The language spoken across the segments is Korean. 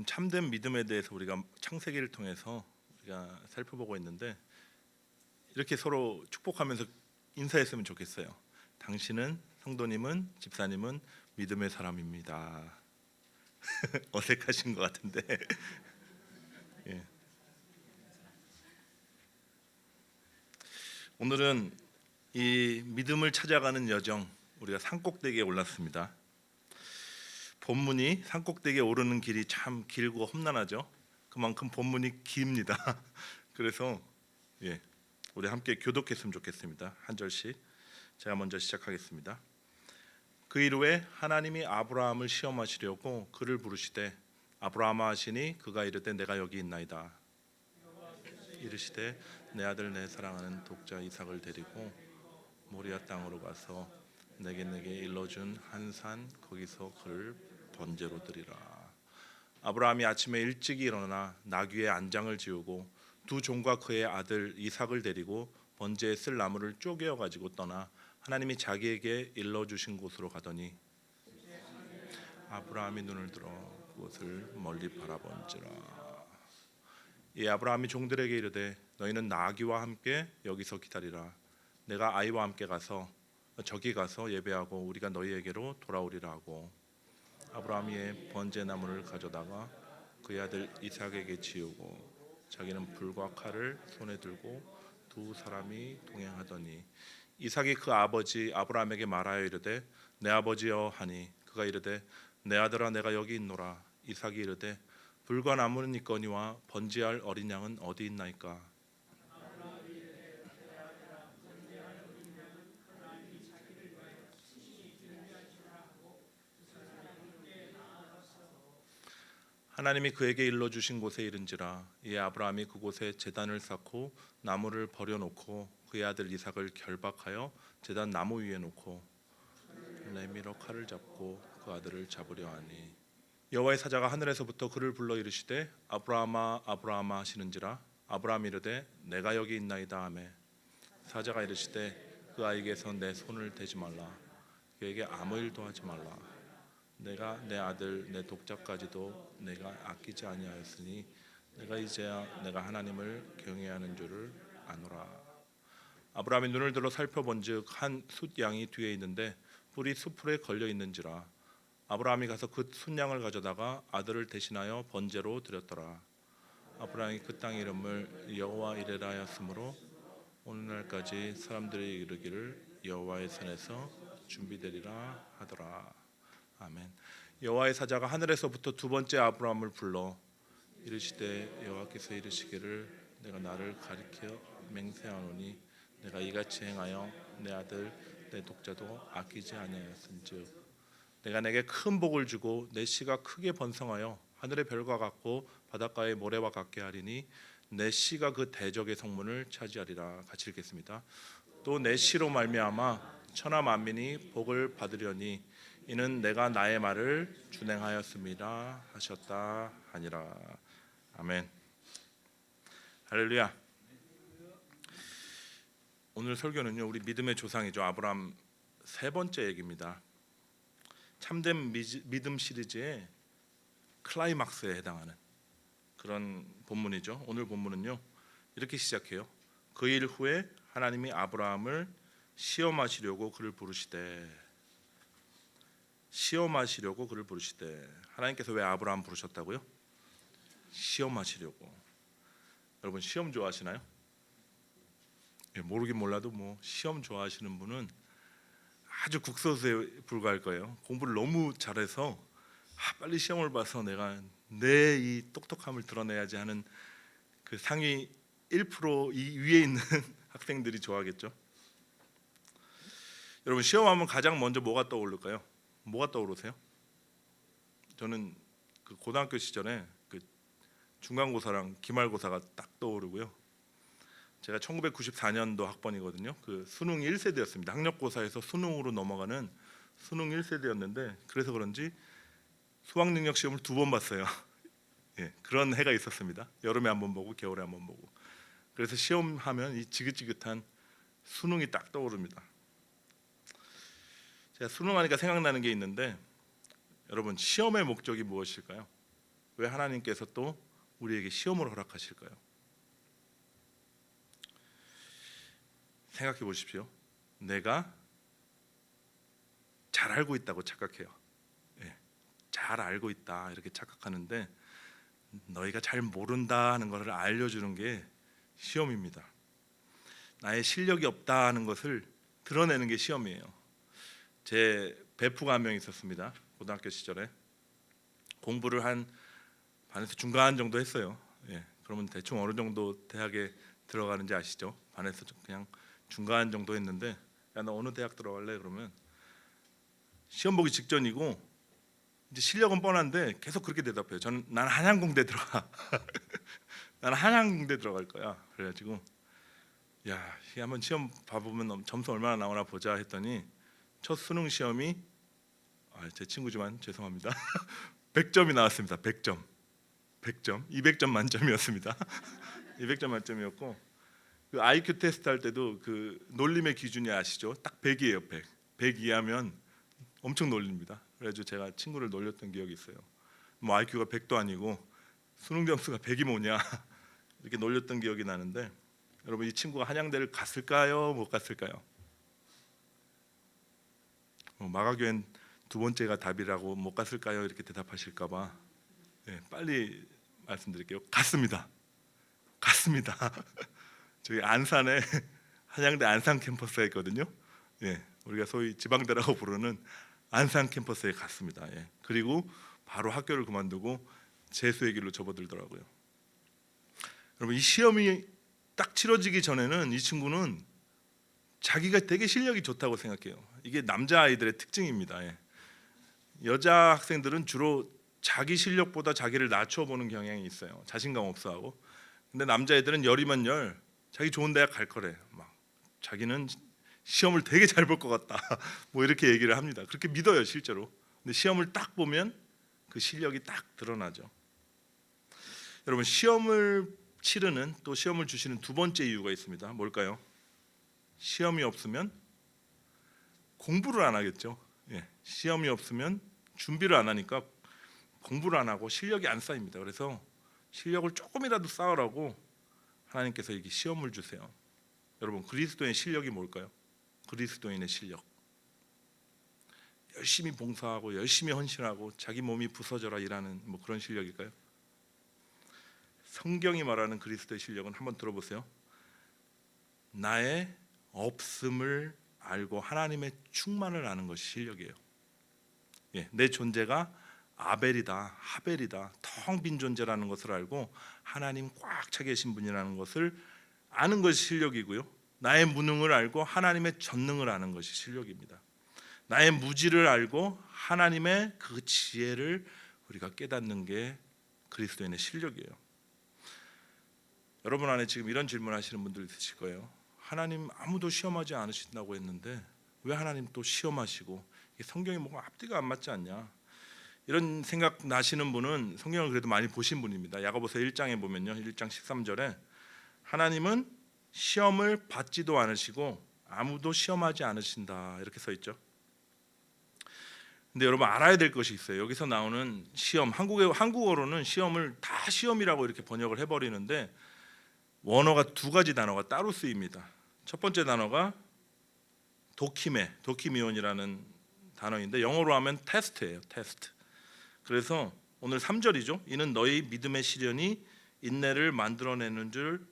지금 참된 믿음에 대해서 우리가 창세기를 통해서 우리가 살펴보고 있는데 이렇게 서로 축복하면서 인사했으면 좋겠어요. 당신은 성도님은 집사님은 믿음의 사람입니다. 어색하신 것 같은데. 예. 오늘은 이 믿음을 찾아가는 여정, 우리가 산꼭대기에 올랐습니다. 본문이 산꼭대기에 오르는 길이 참 길고 험난하죠. 그만큼 본문이 깁니다. 그래서 우리 함께 교독했으면 좋겠습니다. 한 절씩. 제가 먼저 시작하겠습니다. 그 이후에 하나님이 아브라함을 시험하시려고 그를 부르시되 아브라함아 하시니 그가 이르되 내가 여기 있나이다. 이르시되 내 아들 내 사랑하는 독자 이삭을 데리고 모리아 땅으로 가서 내게 일러준 한 산 거기서 그를 번제로 드리라. 아브라함이 아침에 일찍 일어나 나귀의 안장을 지우고 두 종과 그의 아들 이삭을 데리고 번제에 쓸 나무를 쪼개어 가지고 떠나 하나님이 자기에게 일러주신 곳으로 가더니 아브라함이 눈을 들어 그곳을 멀리 바라본지라. 이 아브라함이 종들에게 이르되 너희는 나귀와 함께 여기서 기다리라. 내가 아이와 함께 가서 저기 가서 예배하고 우리가 너희에게로 돌아오리라 하고 아브라함이 번제 나무를 가져다가 그의 아들 이삭에게 지우고 자기는 불과 칼을 손에 들고 두 사람이 동행하더니 이삭이 그 아버지 아브라함에게 말하여 이르되 내 아버지여 하니 그가 이르되 내 아들아 내가 여기 있노라. 이삭이 이르되 불과 나무는 있거니와 번제할 어린 양은 어디 있나이까. 하나님이 그에게 일러주신 곳에 이른지라. 이에 아브라함이 그곳에 제단을 쌓고 나무를 버려놓고 그의 아들 이삭을 결박하여 제단 나무 위에 놓고 내밀어 칼을 잡고 그 아들을 잡으려 하니 여호와의 사자가 하늘에서부터 그를 불러 이르시되 아브라함아 아브라함아 하시는지라. 아브라함이 이르되 내가 여기 있나이다 하매 사자가 이르시되 그 아이에게서 내 손을 대지 말라. 그에게 아무 일도 하지 말라. 내가 내 아들 내 독자까지도 내가 아끼지 아니하였으니 내가 이제야 내가 하나님을 경외하는 줄을 아노라. 아브라함이 눈을 들어 살펴본즉 한 숫양이 뒤에 있는데 뿔이 수풀에 걸려 있는지라. 아브라함이 가서 그 순양을 가져다가 아들을 대신하여 번제로 드렸더라. 아브라함이 그 땅 이름을 여호와 이레라 하였으므로 오늘날까지 사람들이 이르기를 여호와의 산에서 준비되리라 하더라. 아멘. 여호와의 사자가 하늘에서부터 두 번째 아브라함을 불러 이르시되 여호와께서 이르시기를 내가 나를 가리켜 맹세하노니 내가 이같이 행하여 내 아들 내 독자도 아끼지 아니하였은즉 내가 내게 큰 복을 주고 내 씨가 크게 번성하여 하늘의 별과 같고 바닷가의 모래와 같게 하리니 내 씨가 그 대적의 성문을 차지하리라. 같이 읽겠습니다. 또 내 씨로 말미암아 천하 만민이 복을 받으려니 이는 내가 나의 말을 준행하였습니다 하셨다 하니라. 아멘. 할렐루야. 오늘 설교는요 우리 믿음의 조상이죠 아브라함 세 번째 얘기입니다. 참된 믿음 시리즈의 클라이막스에 해당하는 그런 본문이죠. 오늘 본문은요 이렇게 시작해요. 그 일 후에 하나님이 아브라함을 시험하시려고 그를 부르시되 하나님께서 왜 아브라함 부르셨다고요? 시험하시려고. 여러분 시험 좋아하시나요? 모르긴 몰라도 뭐 시험 좋아하시는 분은 아주 국소수에 불과할 거예요. 공부를 너무 잘해서 빨리 시험을 봐서 내가 내 이 똑똑함을 드러내야지 하는 그 상위 1% 이 위에 있는 학생들이 좋아하겠죠. 여러분 시험하면 가장 먼저 뭐가 떠오를까요? 뭐가 떠오르세요? 저는 그 고등학교 시절에 그 중간고사랑 기말고사가 딱 떠오르고요. 제가 1994년도 학번이거든요. 그 수능 1세대였습니다. 학력고사에서 수능으로 넘어가는 수능 1세대였는데 그래서 그런지 수학능력 시험을 두 번 봤어요. 그런 해가 있었습니다. 여름에 한 번 보고 겨울에 한 번 보고. 그래서 시험하면 이 지긋지긋한 수능이 딱 떠오릅니다. 제가 수능하니까 생각나는 게 있는데 여러분 시험의 목적이 무엇일까요? 왜 하나님께서 또 우리에게 시험을 허락하실까요? 생각해 보십시오. 내가 잘 알고 있다고 착각해요. 예, 잘 알고 있다 이렇게 착각하는데 너희가 잘 모른다 하는 것을 알려주는 게 시험입니다. 나의 실력이 없다는 것을 드러내는 게 시험이에요. 제 베프가 한 명 있었습니다. 고등학교 시절에 공부를 한 반에서 중간 정도 했어요. 예, 그러면 대충 어느 정도 대학에 들어가는지 아시죠? 반에서 그냥 중간 정도 했는데 야, 너 어느 대학 들어갈래? 그러면 시험 보기 직전이고 이제 실력은 뻔한데 계속 그렇게 대답해요. 난 한양공대 들어가. 나는 한양공대 들어갈 거야. 그래가지고 야, 한번 시험 봐보면 점수 얼마나 나오나 보자 했더니 첫 수능 시험이 제 친구지만 죄송합니다. 100점이 나왔습니다. 100점. 100점. 200점 만점이었습니다. 200점 만점이었고 그 IQ 테스트 할 때도 그 놀림의 기준이 아시죠? 딱 100이에요. 100. 100 이하면 엄청 놀립니다. 그래가지고 제가 친구를 놀렸던 기억이 있어요. 뭐 IQ가 100도 아니고 수능 점수가 100이 뭐냐 이렇게 놀렸던 기억이 나는데 여러분 이 친구가 한양대를 갔을까요? 못 갔을까요? 마가교회는 두 번째가 답이라고 못 갔을까요? 이렇게 대답하실까봐 빨리 말씀드릴게요. 갔습니다. 갔습니다. 저희 안산에 한양대 안산 캠퍼스가 있거든요. 우리가 소위 지방대라고 부르는 안산 캠퍼스에 갔습니다. 그리고 바로 학교를 그만두고 재수의 길로 접어들더라고요. 여러분 이 시험이 딱 치러지기 전에는 이 친구는 자기가 되게 실력이 좋다고 생각해요. 이게 남자 아이들의 특징입니다. 여자 학생들은 주로 자기 실력보다 자기를 낮춰보는 경향이 있어요. 자신감 없어하고. 근데 남자애들은 열이면 열, 자기 좋은 대학 갈 거래. 막 자기는 시험을 되게 잘 볼 것 같다. 뭐 이렇게 얘기를 합니다. 그렇게 믿어요 실제로. 근데 시험을 딱 보면 그 실력이 딱 드러나죠. 여러분 시험을 치르는 또 시험을 주시는 두 번째 이유가 있습니다. 뭘까요? 시험이 없으면 공부를 안 하겠죠. 시험이 없으면 준비를 안 하니까 공부를 안 하고 실력이 안 쌓입니다. 그래서 실력을 조금이라도 쌓으라고 하나님께서 이게 시험을 주세요. 여러분 그리스도의 실력이 뭘까요? 그리스도인의 실력. 열심히 봉사하고 열심히 헌신하고 자기 몸이 부서져라 일하는 뭐 그런 실력일까요? 성경이 말하는 그리스도의 실력은 한번 들어보세요. 나의 없음을 알고 하나님의 충만을 아는 것이 실력이에요. 내 존재가 아벨이다, 하벨이다, 텅 빈 존재라는 것을 알고 하나님 꽉 차 계신 분이라는 것을 아는 것이 실력이고요. 나의 무능을 알고 하나님의 전능을 아는 것이 실력입니다. 나의 무지를 알고 하나님의 그 지혜를 우리가 깨닫는 게 그리스도인의 실력이에요. 여러분 안에 지금 이런 질문하시는 분들 있으실 거예요. 하나님 아무도 시험하지 않으신다고 했는데 왜 하나님 또 시험하시고 성경이 뭐가 앞뒤가 안 맞지 않냐? 이런 생각 나시는 분은 성경을 그래도 많이 보신 분입니다. 야고보서 1장에 보면요. 1장 13절에 하나님은 시험을 받지도 않으시고 아무도 시험하지 않으신다 이렇게 써 있죠. 근데 여러분 알아야 될 것이 있어요. 여기서 나오는 시험, 한국어로는 시험을 다 시험이라고 이렇게 번역을 해버리는데 원어가 두 가지 단어가 따로 쓰입니다. 첫 번째 단어가 도키미온이라는 단어인데 영어로 하면 테스트예요. 테스트. 그래서 오늘 3절이죠. 이는 너희 믿음의 시련이 인내를 만들어내는 줄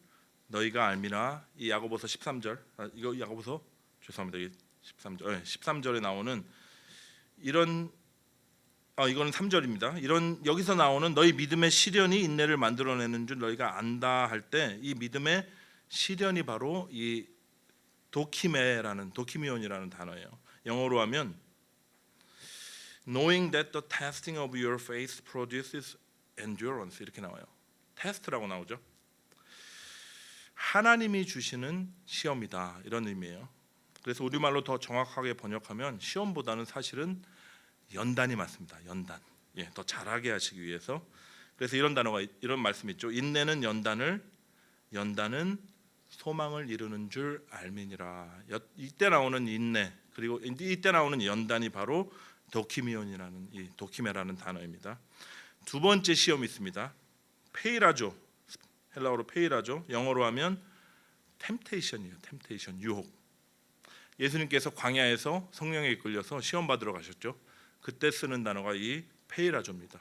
너희가 알미라. 이 야고보서 13절. 이거 야고보서 죄송합니다. 이게 13절. 13절에 나오는 이런 이거는 3절입니다. 이런 여기서 나오는 너희 믿음의 시련이 인내를 만들어내는 줄 너희가 안다 할 때 이 믿음의 시련이 바로 이 도키미온이라는 단어예요. 영어로 하면 knowing that the testing of your faith produces endurance 이렇게 나와요. 테스트라고 나오죠. 하나님이 주시는 시험이다 이런 의미예요. 그래서 우리말로 더 정확하게 번역하면 시험보다는 사실은 연단이 맞습니다. 연단. 더 잘하게 하시기 위해서. 그래서 이런 말씀이 있죠. 인내는 연단은 소망을 이루는 줄 알미니라. 이때 나오는 인내 그리고 이때 나오는 연단이 바로 도키미온이라는 이 도키메라는 단어입니다. 두 번째 시험이 있습니다. 페이라죠. 헬라어로 페이라죠. 영어로 하면 템테이션이에요. 템테이션, 유혹. 예수님께서 광야에서 성령에 이끌려서 시험 받으러 가셨죠. 그때 쓰는 단어가 이 페이라조입니다.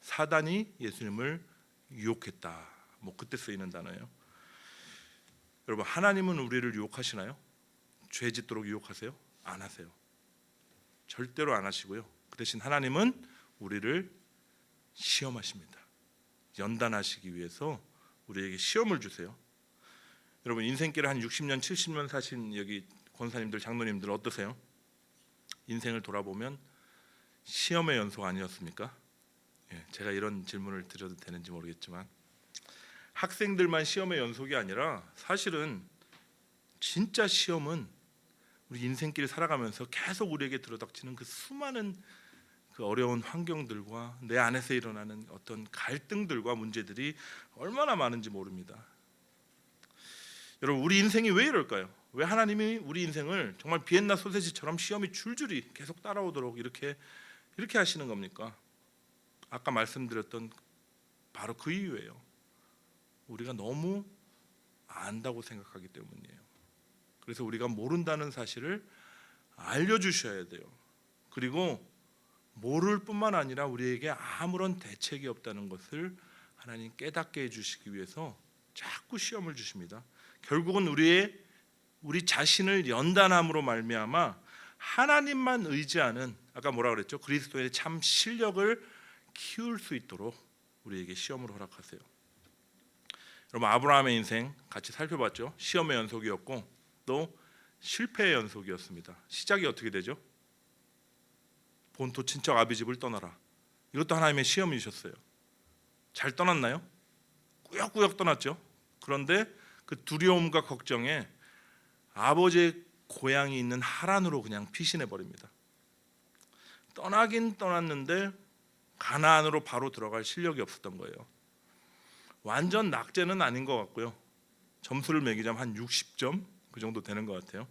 사단이 예수님을 유혹했다. 뭐 그때 쓰이는 단어예요. 여러분, 하나님은 우리를 유혹하시나요? 죄 짓도록 유혹하세요? 안 하세요. 절대로 안 하시고요. 그 대신 하나님은 우리를 시험하십니다. 연단하시기 위해서 우리에게 시험을 주세요. 여러분, 인생길을 한 60년, 70년 사신 여기 권사님들, 장로님들 어떠세요? 인생을 돌아보면 시험의 연속 아니었습니까? 제가 이런 질문을 드려도 되는지 모르겠지만 학생들만 시험의 연속이 아니라 사실은 진짜 시험은 우리 인생길 살아가면서 계속 우리에게 들어닥치는 그 수많은 그 어려운 환경들과 내 안에서 일어나는 어떤 갈등들과 문제들이 얼마나 많은지 모릅니다. 여러분, 우리 인생이 왜 이럴까요? 왜 하나님이 우리 인생을 정말 비엔나 소세지처럼 시험이 줄줄이 계속 따라오도록 이렇게 하시는 겁니까? 아까 말씀드렸던 바로 그 이유예요. 우리가 너무 안다고 생각하기 때문이에요. 그래서 우리가 모른다는 사실을 알려주셔야 돼요. 그리고 모를 뿐만 아니라 우리에게 아무런 대책이 없다는 것을 하나님 깨닫게 해주시기 위해서 자꾸 시험을 주십니다. 결국은 우리 자신을 연단함으로 말미암아 하나님만 의지하는, 아까 뭐라 그랬죠? 그리스도의 참 실력을 키울 수 있도록 우리에게 시험을 허락하세요. 여러분, 아브라함의 인생 같이 살펴봤죠? 시험의 연속이었고 또 실패의 연속이었습니다. 시작이 어떻게 되죠? 본토 친척 아비집을 떠나라. 이것도 하나님의 시험이셨어요. 잘 떠났나요? 꾸역꾸역 떠났죠. 그런데 그 두려움과 걱정에 아버지의 고향이 있는 하란으로 그냥 피신해 버립니다. 떠나긴 떠났는데 가나안으로 바로 들어갈 실력이 없었던 거예요. 완전 낙제는 아닌 것 같고요. 점수를 매기자면 한 60점 그 정도 되는 것 같아요.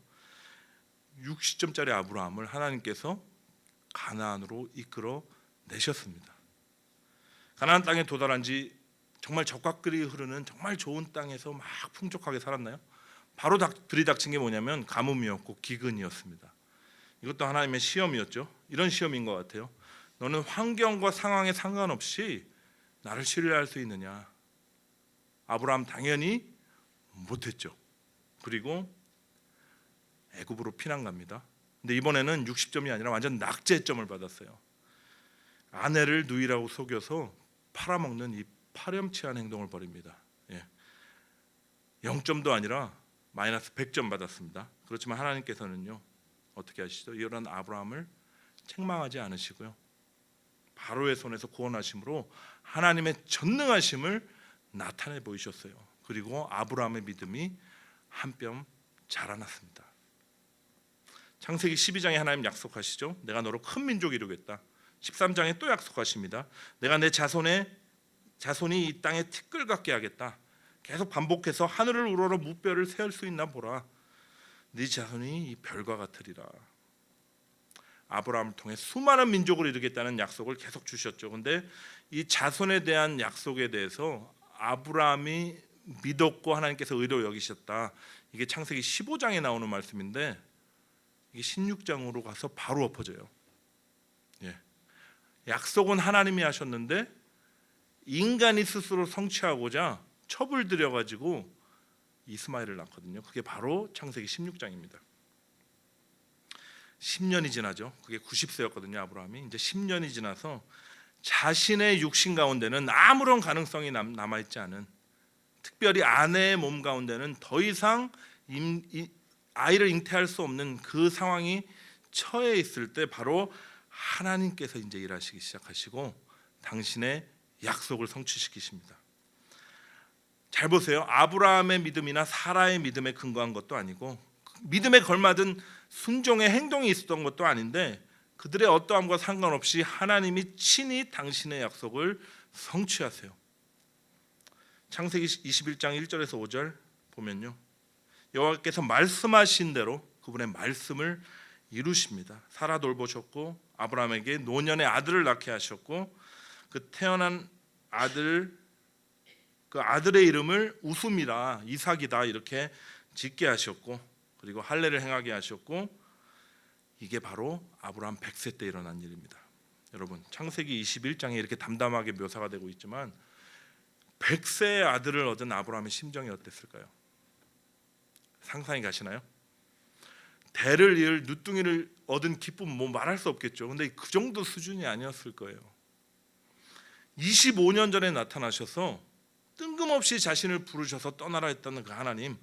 60점짜리 아브라함을 하나님께서 가나안으로 이끌어 내셨습니다. 가나안 땅에 도달한 지 정말 적과끌이 흐르는 정말 좋은 땅에서 막 풍족하게 살았나요? 바로 들이닥친 게 뭐냐면 가뭄이었고 기근이었습니다. 이것도 하나님의 시험이었죠. 이런 시험인 것 같아요. 너는 환경과 상황에 상관없이 나를 신뢰할 수 있느냐? 아브라함 당연히 못했죠. 그리고 애굽으로 피난 갑니다. 근데 이번에는 60점이 아니라 완전 낙제점을 받았어요. 아내를 누이라고 속여서 팔아먹는 이 파렴치한 행동을 벌입니다. 0점도 아니라 마이너스 100점 받았습니다. 그렇지만 하나님께서는요, 어떻게 하시죠? 이런 아브라함을 책망하지 않으시고요, 바로의 손에서 구원하심으로 하나님의 전능하심을 나타내 보이셨어요. 그리고 아브라함의 믿음이 한 뼘 자라났습니다. 창세기 12장에 하나님 약속하시죠. 내가 너로 큰 민족이 이루겠다. 13장에 또 약속하십니다. 내가 내 자손이 이 땅에 티끌 같게 하겠다. 계속 반복해서 하늘을 우러러 무뼈를 세울 수 있나 보라. 네 자손이 이 별과 같으리라. 아브라함을 통해 수많은 민족을 이루겠다는 약속을 계속 주셨죠. 근데 이 자손에 대한 약속에 대해서 아브라함이 믿었고 하나님께서 의로 여기셨다. 이게 창세기 15장에 나오는 말씀인데 이게 16장으로 가서 바로 엎어져요. 약속은 하나님이 하셨는데 인간이 스스로 성취하고자 첩을 들여가지고 이스마엘을 낳거든요. 그게 바로 창세기 16장입니다. 10년이 지나죠. 그게 90세였거든요. 아브라함이. 이제 10년이 지나서 자신의 육신 가운데는 아무런 가능성이 남아있지 않은, 특별히 아내의 몸 가운데는 더 이상 아이를 잉태할 수 없는 그 상황이 처해 있을 때 바로 하나님께서 이제 일하시기 시작하시고 당신의 약속을 성취시키십니다. 잘 보세요. 아브라함의 믿음이나 사라의 믿음에 근거한 것도 아니고 믿음에 걸맞은 순종의 행동이 있었던 것도 아닌데 그들의 어떠함과 상관없이 하나님이 친히 당신의 약속을 성취하세요. 창세기 21장 1절에서 5절 보면요, 여호와께서 말씀하신 대로 그분의 말씀을 이루십니다. 사라 돌보셨고 아브라함에게 노년의 아들을 낳게 하셨고 그 태어난 아들, 그 아들의 이름을 웃음이라 이삭이다 이렇게 짓게 하셨고, 그리고 할례를 행하게 하셨고, 이게 바로 아브라함 100세 때 일어난 일입니다. 여러분, 창세기 21장에 이렇게 담담하게 묘사가 되고 있지만 100세의 아들을 얻은 아브라함의 심정이 어땠을까요? 상상이 가시나요? 대를 이을 누뚱이를 얻은 기쁨 뭐 말할 수 없겠죠. 근데 그 정도 수준이 아니었을 거예요. 25년 전에 나타나셔서 뜬금없이 자신을 부르셔서 떠나라 했던 그 하나님,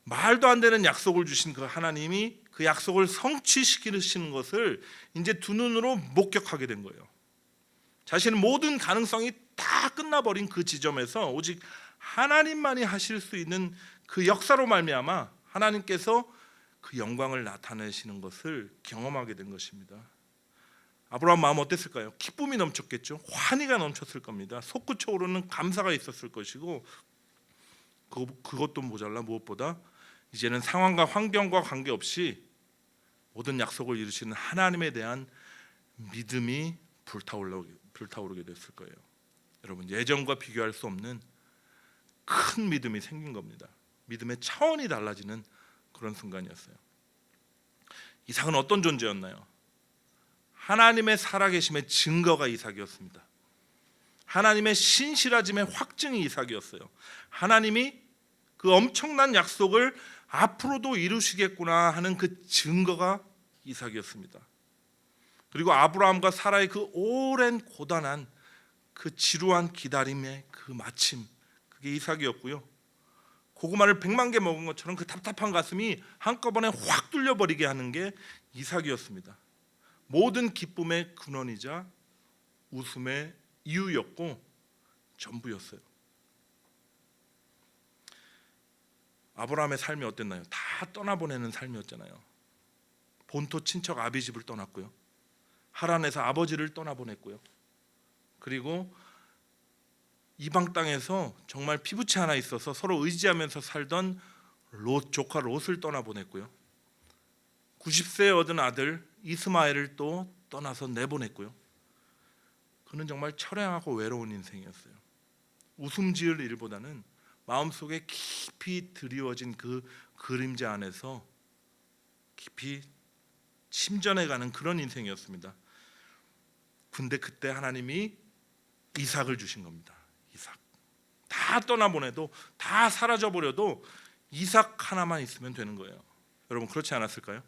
말도 안 되는 약속을 주신 그 하나님이 그 약속을 성취시키시는 것을 이제 두 눈으로 목격하게 된 거예요. 자신의 모든 가능성이 다 끝나버린 그 지점에서 오직 하나님만이 하실 수 있는 그 역사로 말미암아 하나님께서 그 영광을 나타내시는 것을 경험하게 된 것입니다. 아브라함 마음 어땠을까요? 기쁨이 넘쳤겠죠. 환희가 넘쳤을 겁니다. 솟구쳐 오르는 감사가 있었을 것이고, 그것도 모자라 무엇보다 이제는 상황과 환경과 관계없이 모든 약속을 이루시는 하나님에 대한 믿음이 불타오르게 됐을 거예요. 여러분, 예전과 비교할 수 없는 큰 믿음이 생긴 겁니다. 믿음의 차원이 달라지는 그런 순간이었어요. 이삭은 어떤 존재였나요? 하나님의 살아계심의 증거가 이삭이었습니다. 하나님의 신실하심의 확증이 이삭이었어요. 하나님이 그 엄청난 약속을 앞으로도 이루시겠구나 하는 그 증거가 이삭이었습니다. 그리고 아브라함과 사라의 그 오랜 고단한 그 지루한 기다림의 그 마침, 그게 이삭이었고요. 고구마를 100만 개 먹은 것처럼 그 답답한 가슴이 한꺼번에 확 뚫려버리게 하는 게 이삭이었습니다. 모든 기쁨의 근원이자 웃음의 이유였고 전부였어요. 아브라함의 삶이 어땠나요? 다 떠나보내는 삶이었잖아요. 본토 친척 아비집을 떠났고요. 하란에서 아버지를 떠나보냈고요. 그리고 이방 땅에서 정말 피부치 하나 있어서 서로 의지하면서 살던 조카 롯을 떠나보냈고요. 90세에 얻은 아들 이스마엘을 또 떠나서 내보냈고요. 그는 정말 처량하고 외로운 인생이었어요. 웃음 지을 일보다는 마음속에 깊이 드리워진 그 그림자 안에서 깊이 침전해가는 그런 인생이었습니다. 근데 그때 하나님이 이삭을 주신 겁니다. 이삭. 다 떠나보내도, 다 사라져버려도 이삭 하나만 있으면 되는 거예요. 여러분, 그렇지 않았을까요?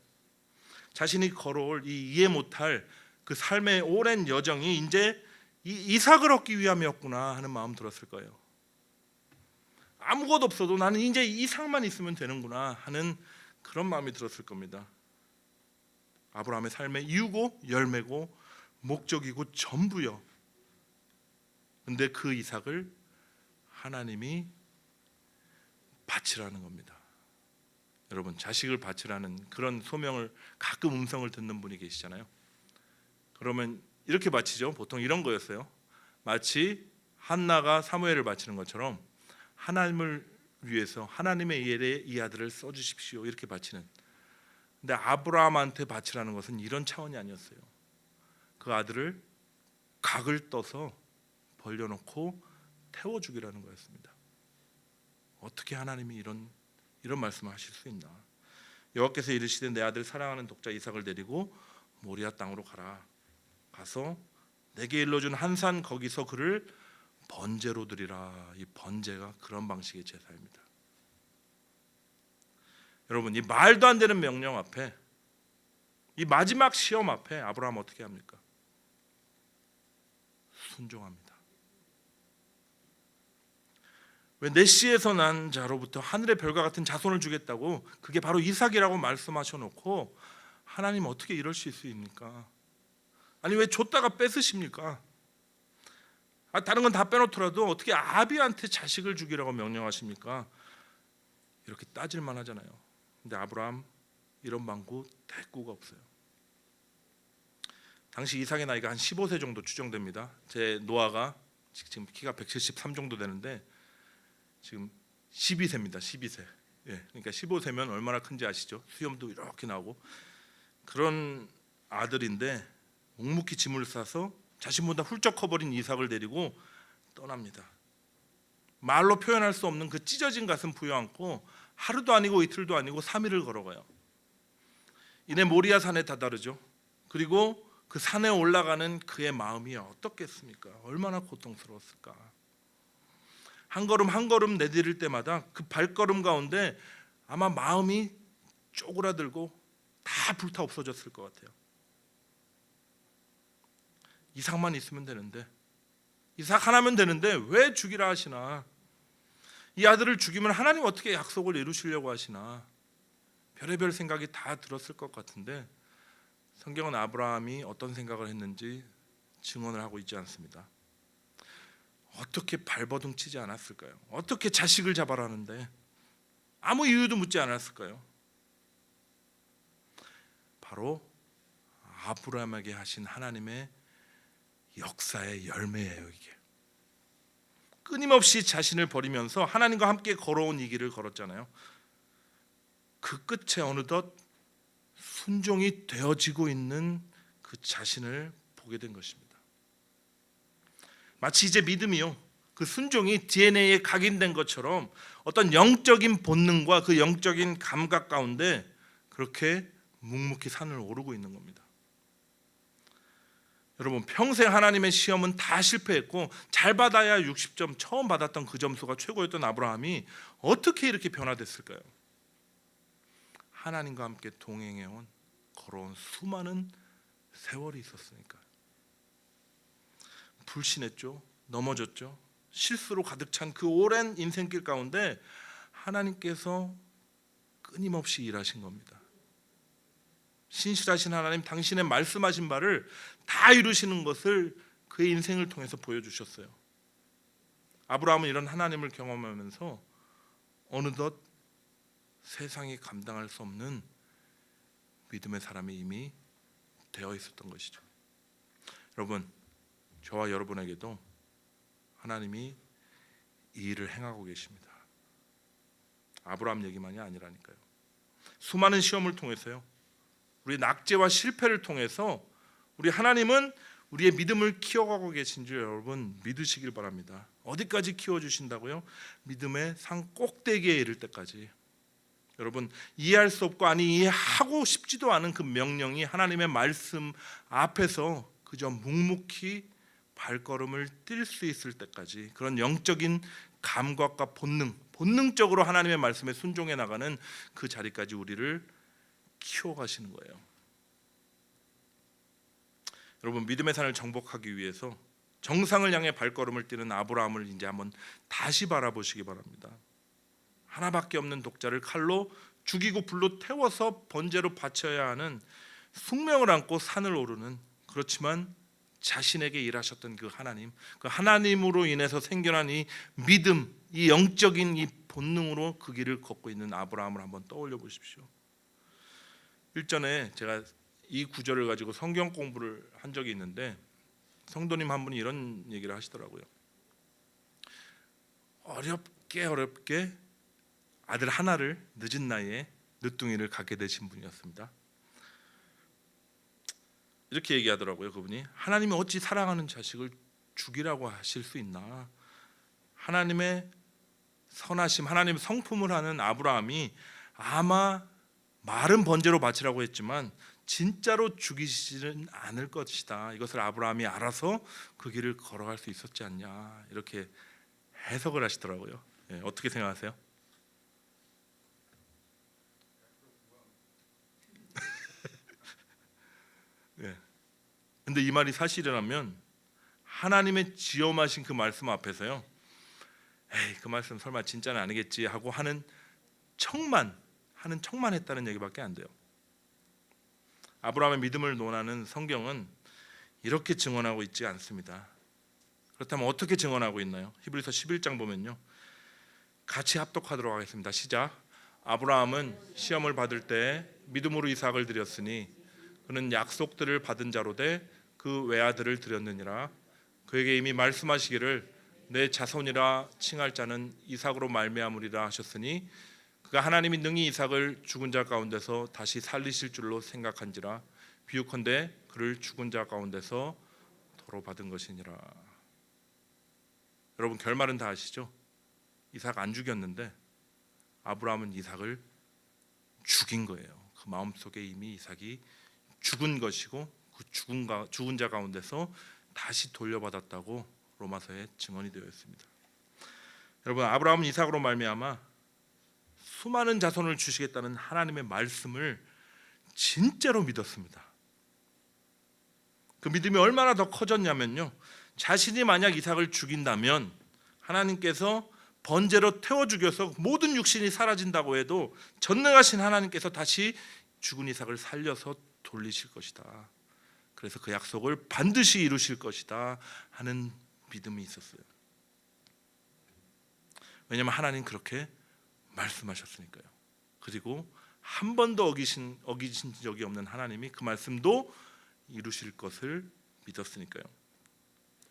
자신이 걸어올 이 이해 못할 그 삶의 오랜 여정이 이제 이삭을 얻기 위함이었구나 하는 마음 들었을 거예요. 아무것도 없어도 나는 이제 이삭만 있으면 되는구나 하는 그런 마음이 들었을 겁니다. 아브라함의 삶의 이유고 열매고 목적이고 전부요. 근데 그 이삭을 하나님이 바치라는 겁니다. 여러분, 자식을 바치라는 그런 소명을 가끔 음성을 듣는 분이 계시잖아요. 그러면 이렇게 바치죠. 보통 이런 거였어요. 마치 한나가 사무엘을 바치는 것처럼 하나님을 위해서 하나님의 일에 이 아들을 써주십시오 이렇게 바치는. 근데 아브라함한테 바치라는 것은 이런 차원이 아니었어요. 그 아들을 각을 떠서 벌려놓고 태워주기라는 거였습니다. 어떻게 하나님이 이런 말씀을 하실 수 있나? 여호와께서 이르시되 내 아들 사랑하는 독자 이삭을 데리고 모리아 땅으로 가라. 가서 내게 일러준 한 산 거기서 그를 번제로 드리라. 이 번제가 그런 방식의 제사입니다. 여러분, 이 말도 안 되는 명령 앞에, 이 마지막 시험 앞에 아브라함 어떻게 합니까? 순종합니다. 왜 내시에서 난 자로부터 하늘의 별과 같은 자손을 주겠다고, 그게 바로 이삭이라고 말씀하셔놓고 하나님 어떻게 이럴 수 있습니까? 아니, 왜 줬다가 뺏으십니까? 다른 건 다 빼놓더라도 어떻게 아비한테 자식을 주기라고 명령하십니까? 이렇게 따질만 하잖아요. 근데 아브라함 이런 방구 대꾸가 없어요. 당시 이삭의 나이가 한 15세 정도 추정됩니다. 제 노아가 지금 키가 173 정도 되는데 지금 12세입니다. 12세. 예, 그러니까 15세면 얼마나 큰지 아시죠? 수염도 이렇게 나오고 그런 아들인데 묵묵히 짐을 싸서 자신보다 훌쩍 커버린 이삭을 데리고 떠납니다. 말로 표현할 수 없는 그 찢어진 가슴 부여안고 하루도 아니고 이틀도 아니고 3일을 걸어가요. 이내 모리아 산에 다다르죠. 그리고 그 산에 올라가는 그의 마음이 어떻겠습니까? 얼마나 고통스러웠을까. 한 걸음 한 걸음 내디딜 때마다 그 발걸음 가운데 아마 마음이 쪼그라들고 다 불타 없어졌을 것 같아요. 이삭만 있으면 되는데, 이삭 하나면 되는데 왜 죽이라 하시나? 이 아들을 죽이면 하나님 어떻게 약속을 이루시려고 하시나? 별의별 생각이 다 들었을 것 같은데 성경은 아브라함이 어떤 생각을 했는지 증언을 하고 있지 않습니다. 어떻게 발버둥 치지 않았을까요? 어떻게 자식을 잡아라는데 아무 이유도 묻지 않았을까요? 바로 아브라함에게 하신 하나님의 역사의 열매예요. 이게 끊임없이 자신을 버리면서 하나님과 함께 걸어온 이 길을 걸었잖아요. 그 끝에 어느덧 순종이 되어지고 있는 그 자신을 보게 된 것입니다. 마치 이제 믿음이요, 그 순종이 DNA에 각인된 것처럼 어떤 영적인 본능과 그 영적인 감각 가운데 그렇게 묵묵히 산을 오르고 있는 겁니다. 여러분, 평생 하나님의 시험은 다 실패했고 잘 받아야 60점, 처음 받았던 그 점수가 최고였던 아브라함이 어떻게 이렇게 변화됐을까요? 하나님과 함께 동행해온, 걸어온 수많은 세월이 있었으니까요. 불신했죠, 넘어졌죠, 실수로 가득 찬 그 오랜 인생길 가운데 하나님께서 끊임없이 일하신 겁니다. 신실하신 하나님, 당신의 말씀하신 바를 다 이루시는 것을 그의 인생을 통해서 보여주셨어요. 아브라함은 이런 하나님을 경험하면서 어느덧 세상이 감당할 수 없는 믿음의 사람이 이미 되어 있었던 것이죠. 여러분, 저와 여러분에게도 하나님이 이 일을 행하고 계십니다. 아브라함 얘기만이 아니라니까요. 수많은 시험을 통해서요, 우리 낙제와 실패를 통해서 우리 하나님은 우리의 믿음을 키워가고 계신 줄 여러분 믿으시길 바랍니다. 어디까지 키워주신다고요? 믿음의 산 꼭대기에 이를 때까지. 여러분, 이해할 수 없고 아니 이해하고 싶지도 않은 그 명령이 하나님의 말씀 앞에서 그저 묵묵히 발걸음을 뛸 수 있을 때까지, 그런 영적인 감각과 본능적으로 하나님의 말씀에 순종해 나가는 그 자리까지 우리를 키워가시는 거예요. 여러분, 믿음의 산을 정복하기 위해서 정상을 향해 발걸음을 뛰는 아브라함을 이제 한번 다시 바라보시기 바랍니다. 하나밖에 없는 독자를 칼로 죽이고 불로 태워서 번제로 바쳐야 하는 숙명을 안고 산을 오르는, 그렇지만 자신에게 일하셨던 그 하나님, 그 하나님으로 인해서 생겨난 이 믿음, 이 영적인 이 본능으로 그 길을 걷고 있는 아브라함을 한번 떠올려 보십시오. 일전에 제가 이 구절을 가지고 성경 공부를 한 적이 있는데 성도님 한 분이 이런 얘기를 하시더라고요. 어렵게 아들 하나를 늦은 나이에 늦둥이를 갖게 되신 분이었습니다. 이렇게 얘기하더라고요. 그분이, 하나님이 어찌 사랑하는 자식을 죽이라고 하실 수 있나? 하나님의 선하심, 하나님의 성품을 하는 아브라함이 아마 말은 번제로 바치라고 했지만 진짜로 죽이지는 않을 것이다. 이것을 아브라함이 알아서 그 길을 걸어갈 수 있었지 않냐, 이렇게 해석을 하시더라고요. 어떻게 생각하세요? 근데 이 말이 사실이라면 하나님의 지엄하신 그 말씀 앞에서요, 에이, 그 말씀 설마 진짜는 아니겠지 하고 하는 척만 했다는 얘기밖에 안 돼요. 아브라함의 믿음을 논하는 성경은 이렇게 증언하고 있지 않습니다. 그렇다면 어떻게 증언하고 있나요? 히브리서 11장 보면요, 같이 합독하도록 하겠습니다. 시작. 아브라함은 시험을 받을 때 믿음으로 이삭을 드렸으니 그는 약속들을 받은 자로 돼 그 외아들을 드렸느니라. 그에게 이미 말씀하시기를 내 자손이라 칭할 자는 이삭으로 말미암으리라 하셨으니 그가 하나님이 능히 이삭을 죽은 자 가운데서 다시 살리실 줄로 생각한지라. 비유컨대 그를 죽은 자 가운데서 서로 받은 것이니라. 여러분 결말은 다 아시죠? 이삭 안 죽였는데 아브라함은 이삭을 죽인 거예요. 그 마음속에 이미 이삭이 죽은 것이고 그 죽은 자 가운데서 다시 돌려받았다고 로마서에 증언이 되어 있습니다. 여러분 아브라함은 이삭으로 말미암아 수많은 자손을 주시겠다는 하나님의 말씀을 진짜로 믿었습니다. 그 믿음이 얼마나 더 커졌냐면요, 자신이 만약 이삭을 죽인다면 하나님께서 번제로 태워 죽여서 모든 육신이 사라진다고 해도 전능하신 하나님께서 다시 죽은 이삭을 살려서 돌리실 것이다. 그래서 그 약속을 반드시 이루실 것이다 하는 믿음이 있었어요. 왜냐하면 하나님 그렇게 말씀하셨으니까요. 그리고 한 번도 어기신 적이 없는 하나님이 그 말씀도 이루실 것을 믿었으니까요.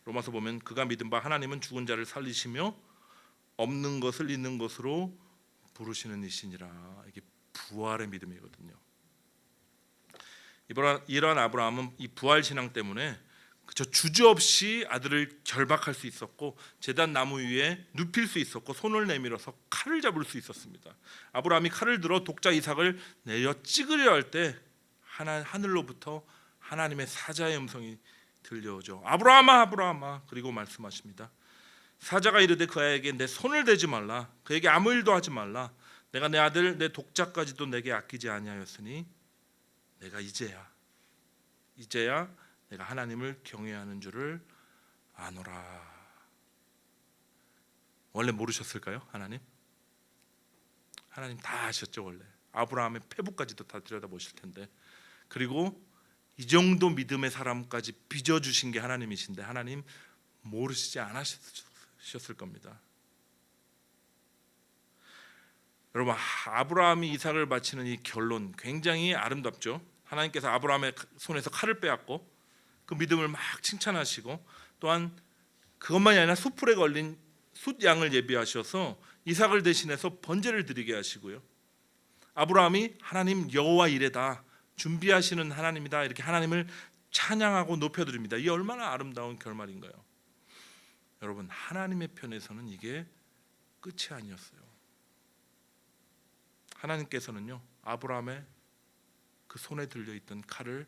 로마서 보면 그가 믿은 바 하나님은 죽은 자를 살리시며 없는 것을 있는 것으로 부르시는 이시니라. 이게 부활의 믿음이거든요. 이러한 아브라함은 이 부활 신앙 때문에 주저없이 아들을 결박할 수 있었고 제단 나무 위에 눕힐 수 있었고 손을 내밀어서 칼을 잡을 수 있었습니다. 아브라함이 칼을 들어 독자 이삭을 내려 찍으려 할 때 하늘로부터 하나님의 사자의 음성이 들려오죠. 아브라함아 아브라함아. 그리고 말씀하십니다. 사자가 이르되 그에게 내 손을 대지 말라. 그에게 아무 일도 하지 말라. 내가 내 아들 내 독자까지도 내게 아끼지 아니하였으니 내가 이제야 내가 하나님을 경외하는 줄을 아노라. 원래 모르셨을까요? 하나님 다 아셨죠. 원래 아브라함의 페부까지도 다 들여다보실 텐데, 그리고 이 정도 믿음의 사람까지 빚어주신 게 하나님이신데 하나님 모르시지 않으셨을 겁니다. 여러분 아브라함이 이삭을 바치는 이 결론 굉장히 아름답죠. 하나님께서 아브라함의 손에서 칼을 빼앗고 그 믿음을 막 칭찬하시고, 또한 그것만이 아니라 숫풀에 걸린 숫양을 예비하셔서 이삭을 대신해서 번제를 드리게 하시고요. 아브라함이 하나님 여호와 이레다, 준비하시는 하나님이다, 이렇게 하나님을 찬양하고 높여드립니다. 이게 얼마나 아름다운 결말인가요? 여러분 하나님의 편에서는 이게 끝이 아니었어요. 하나님께서는요 아브라함의 그 손에 들려있던 칼을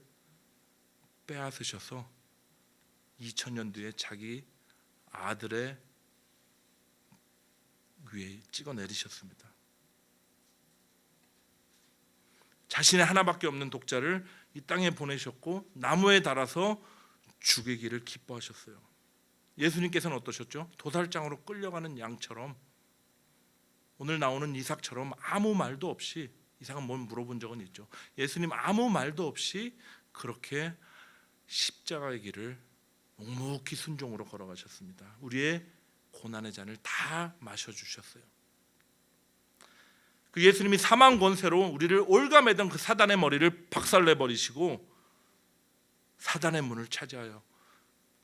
빼앗으셔서 2000년 뒤에 자기 아들의 위에 찍어 내리셨습니다. 자신의 하나밖에 없는 독자를 이 땅에 보내셨고 나무에 달아서 죽이기를 기뻐하셨어요. 예수님께서는 어떠셨죠? 도살장으로 끌려가는 양처럼, 오늘 나오는 이삭처럼 아무 말도 없이, 이삭은 뭘 물어본 적은 있죠. 예수님 아무 말도 없이 그렇게 십자가의 길을 묵묵히 순종으로 걸어가셨습니다. 우리의 고난의 잔을 다 마셔주셨어요. 그 예수님이 사망 권세로 우리를 올가매던 그 사단의 머리를 박살내버리시고 사단의 문을 차지하여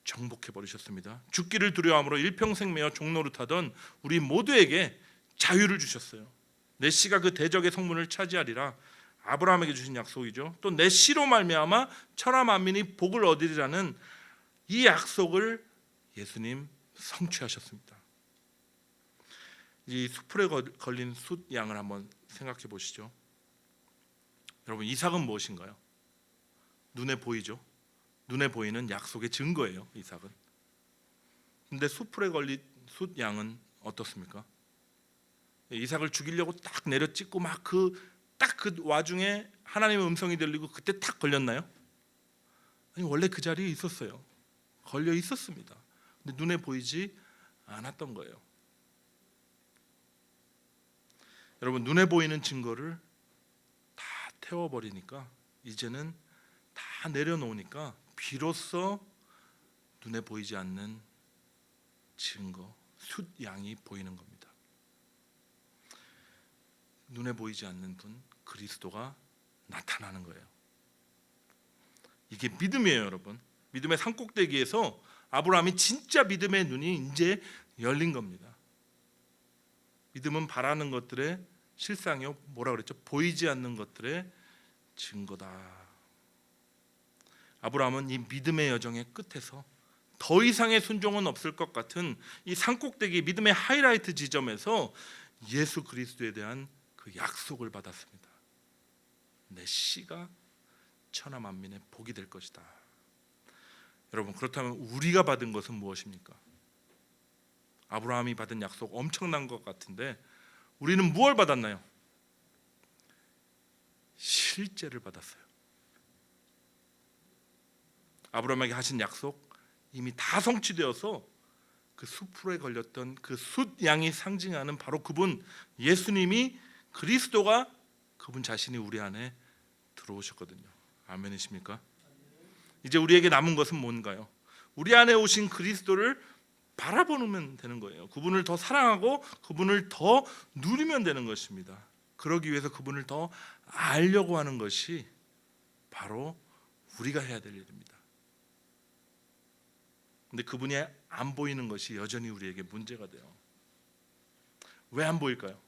정복해버리셨습니다. 죽기를 두려워함으로 일평생 매어 종노릇하던 우리 모두에게 자유를 주셨어요. 내 씨가 그 대적의 성문을 차지하리라. 아브라함에게 주신 약속이죠. 또 내 씨로 말미암아 천하 만민이 복을 얻으리라는 이 약속을 예수님 성취하셨습니다. 이 숫풀에 걸린 숫양을 한번 생각해 보시죠. 여러분 이삭은 무엇인가요? 눈에 보이죠. 눈에 보이는 약속의 증거예요. 이삭은. 근데 숫풀에 걸린 숫양은 어떻습니까? 이삭을 죽이려고 딱 내려 찍고 막 딱 그 와중에 하나님의 음성이 들리고 그때 딱 걸렸나요? 아니 원래 그 자리에 있었어요. 걸려 있었습니다. 근데 눈에 보이지 않았던 거예요. 여러분 눈에 보이는 증거를 다 태워버리니까 이제는 다 내려놓으니까 비로소 눈에 보이지 않는 증거, 숫양이 보이는 겁니다. 눈에 보이지 않는 분, 그리스도가 나타나는 거예요. 이게 믿음이에요, 여러분. 믿음의 산꼭대기에서 아브라함이 진짜 믿음의 눈이 이제 열린 겁니다. 믿음은 바라는 것들의 실상이요, 뭐라 그랬죠? 보이지 않는 것들의 증거다. 아브라함은 이 믿음의 여정의 끝에서 더 이상의 순종은 없을 것 같은 이 산꼭대기 믿음의 하이라이트 지점에서 예수 그리스도에 대한 그 약속을 받았습니다. 내 씨가 천하 만민의 복이 될 것이다. 여러분, 그렇다면 우리가 받은 것은 무엇입니까? 아브라함이 받은 약속 엄청난 것 같은데 우리는 무엇을 받았나요? 실제를 받았어요. 아브라함에게 하신 약속 이미 다 성취되어서 그 숲풀에 걸렸던 그 숫양이 상징하는 바로 그분 예수님이 그리스도가 그분 자신이 우리 안에 들어오셨거든요. 아멘이십니까? 이제 우리에게 남은 것은 뭔가요? 우리 안에 오신 그리스도를 바라보면 되는 거예요. 그분을 더 사랑하고 그분을 더 누리면 되는 것입니다. 그러기 위해서 그분을 더 알려고 하는 것이 바로 우리가 해야 될 일입니다. 근데 그분이 안 보이는 것이 여전히 우리에게 문제가 돼요. 왜 안 보일까요?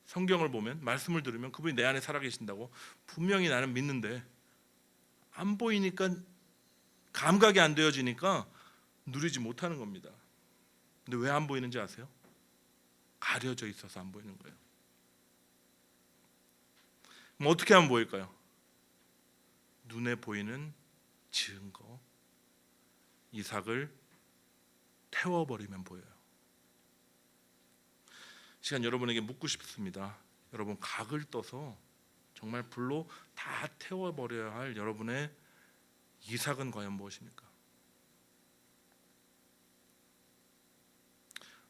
성경을 보면, 말씀을 들으면 그분이 내 안에 살아계신다고 분명히 나는 믿는데 안 보이니까, 감각이 안 되어지니까 누리지 못하는 겁니다. 근데 왜 안 보이는지 아세요? 가려져 있어서 안 보이는 거예요. 그럼 어떻게 하면 보일까요? 눈에 보이는 증거, 이삭을 태워버리면 보여요. 시간 여러분에게 묻고 싶습니다. 여러분, 각을 떠서 정말 불로 다 태워버려야 할 여러분의 이삭은 과연 무엇입니까?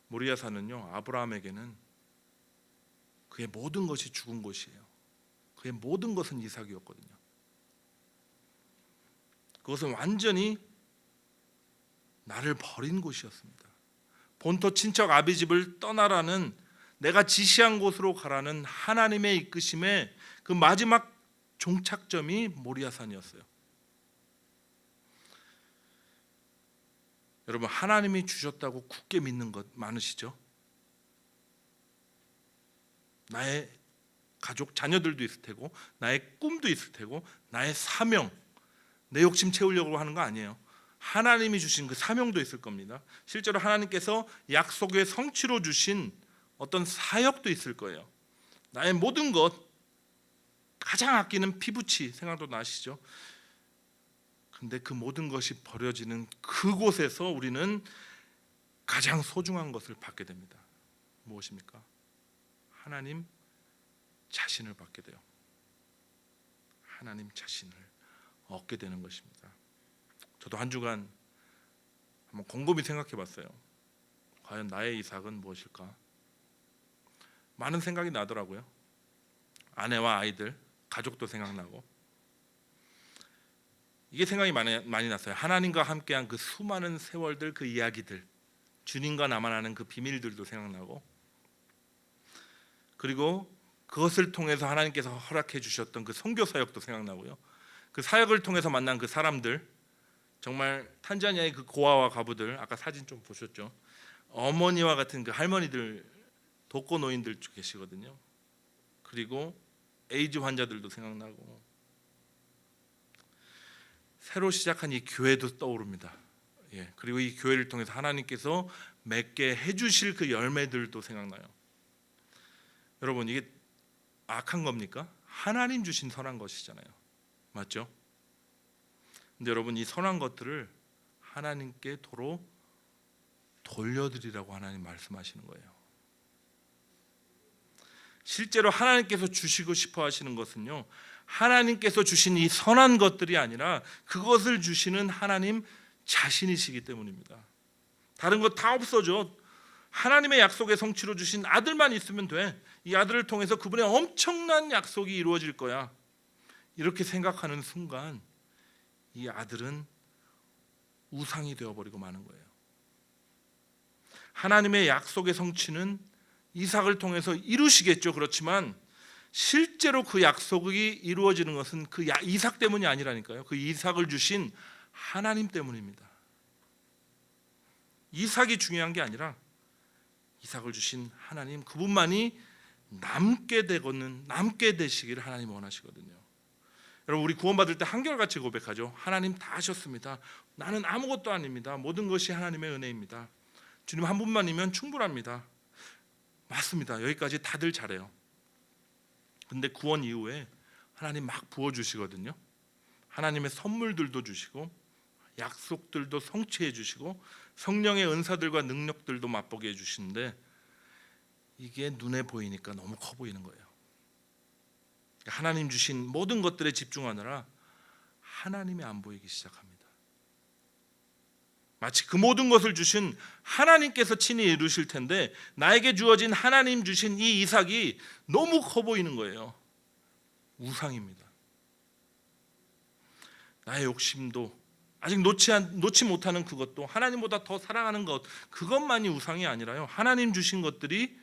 모리아산은요, 아브라함에게는 그의 모든 것이 죽은 곳이에요. 그의 모든 것은 이삭이었거든요. 그것은 완전히 나를 버린 곳이었습니다. 본토 친척 아비집을 떠나라는, 내가 지시한 곳으로 가라는 하나님의 이끄심의 그 마지막 종착점이 모리아산이었어요. 여러분, 하나님이 주셨다고 굳게 믿는 것 많으시죠? 나의 가족, 자녀들도 있을 테고, 나의 꿈도 있을 테고, 나의 사명, 내 욕심 채우려고 하는 거 아니에요. 하나님이 주신 그 사명도 있을 겁니다. 실제로 하나님께서 약속의 성취로 주신 어떤 사역도 있을 거예요. 나의 모든 것, 가장 아끼는 피부치 생각도 나시죠? 근데 그 모든 것이 버려지는 그곳에서 우리는 가장 소중한 것을 받게 됩니다. 무엇입니까? 하나님 자신을 받게 돼요. 하나님 자신을 얻게 되는 것입니다. 저도 한 주간 한번 곰곰이 생각해 봤어요. 과연 나의 이삭은 무엇일까? 많은 생각이 나더라고요. 아내와 아이들, 가족도 생각나고, 이게 생각이 많이 났어요. 하나님과 함께한 그 수많은 세월들, 그 이야기들, 주님과 나만 아는 그 비밀들도 생각나고, 그리고 그것을 통해서 하나님께서 허락해 주셨던 그 선교 사역도 생각나고요. 그 사역을 통해서 만난 그 사람들, 정말 탄자니아의 그 고아와 가부들, 아까 사진 좀 보셨죠? 어머니와 같은 그 할머니들, 독거노인들 계시거든요. 그리고 에이즈 환자들도 생각나고, 새로 시작한 이 교회도 떠오릅니다. 그리고 이 교회를 통해서 하나님께서 맺게 해주실 그 열매들도 생각나요. 여러분, 이게 악한 겁니까? 하나님 주신 선한 것이잖아요. 맞죠? 근데 여러분, 이 선한 것들을 하나님께 도로 돌려드리라고 하나님 말씀하시는 거예요. 실제로 하나님께서 주시고 싶어 하시는 것은요, 하나님께서 주신 이 선한 것들이 아니라 그것을 주시는 하나님 자신이시기 때문입니다. 다른 것 다 없어져. 하나님의 약속의 성취로 주신 아들만 있으면 돼. 이 아들을 통해서 그분의 엄청난 약속이 이루어질 거야. 이렇게 생각하는 순간 이 아들은 우상이 되어버리고 마는 거예요. 하나님의 약속의 성취는 이삭을 통해서 이루시겠죠. 그렇지만 실제로 그 약속이 이루어지는 것은 그 이삭 때문이 아니라니까요. 그 이삭을 주신 하나님 때문입니다. 이삭이 중요한 게 아니라 이삭을 주신 하나님, 그분만이 남게 되시기를 하나님 원하시거든요. 여러분, 우리 구원받을 때 한결같이 고백하죠. 하나님 다 하셨습니다. 나는 아무것도 아닙니다. 모든 것이 하나님의 은혜입니다. 주님 한 분만이면 충분합니다. 맞습니다. 여기까지 다들 잘해요. 근데 구원 이후에 하나님 막 부어주시거든요. 하나님의 선물들도 주시고 약속들도 성취해 주시고 성령의 은사들과 능력들도 맛보게 해주시는데 이게 눈에 보이니까 너무 커 보이는 거예요. 하나님 주신 모든 것들에 집중하느라 하나님이 안 보이기 시작합니다. 마치 그 모든 것을 주신 하나님께서 친히 이루실 텐데 나에게 주어진 하나님 주신 이 이삭이 너무 커 보이는 거예요. 우상입니다. 나의 욕심도 아직 놓지 못하는 그것도 하나님보다 더 사랑하는 것, 그것만이 우상이 아니라요, 하나님 주신 것들이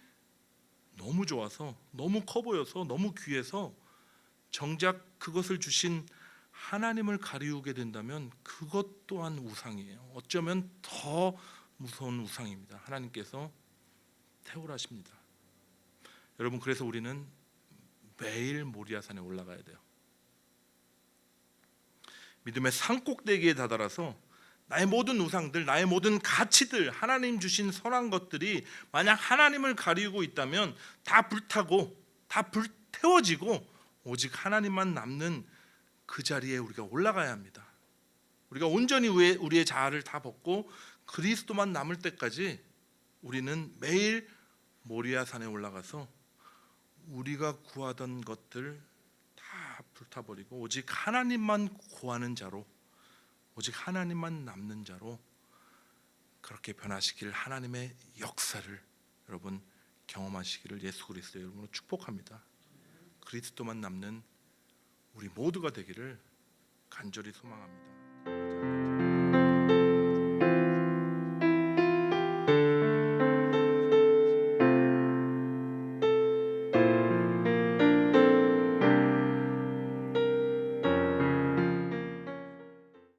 너무 좋아서 너무 커 보여서 너무 귀해서 정작 그것을 주신 하나님을 가리우게 된다면 그것 또한 우상이에요. 어쩌면 더 무서운 우상입니다. 하나님께서 태울하십니다. 여러분, 그래서 우리는 매일 모리아산에 올라가야 돼요. 믿음의 산꼭대기에 다다라서 나의 모든 우상들, 나의 모든 가치들, 하나님 주신 선한 것들이 만약 하나님을 가리우고 있다면 다 불타고 다 불태워지고 오직 하나님만 남는 그 자리에 우리가 올라가야 합니다. 우리가 온전히 우리의 자아를 다 벗고 그리스도만 남을 때까지 우리는 매일 모리아산에 올라가서 우리가 구하던 것들 다 불타버리고 오직 하나님만 구하는 자로, 오직 하나님만 남는 자로 그렇게 변화시킬 하나님의 역사를 여러분 경험하시기를 예수 그리스도의 이름으로 축복합니다. 그리스도만 남는 우리 모두가 되기를 간절히 소망합니다.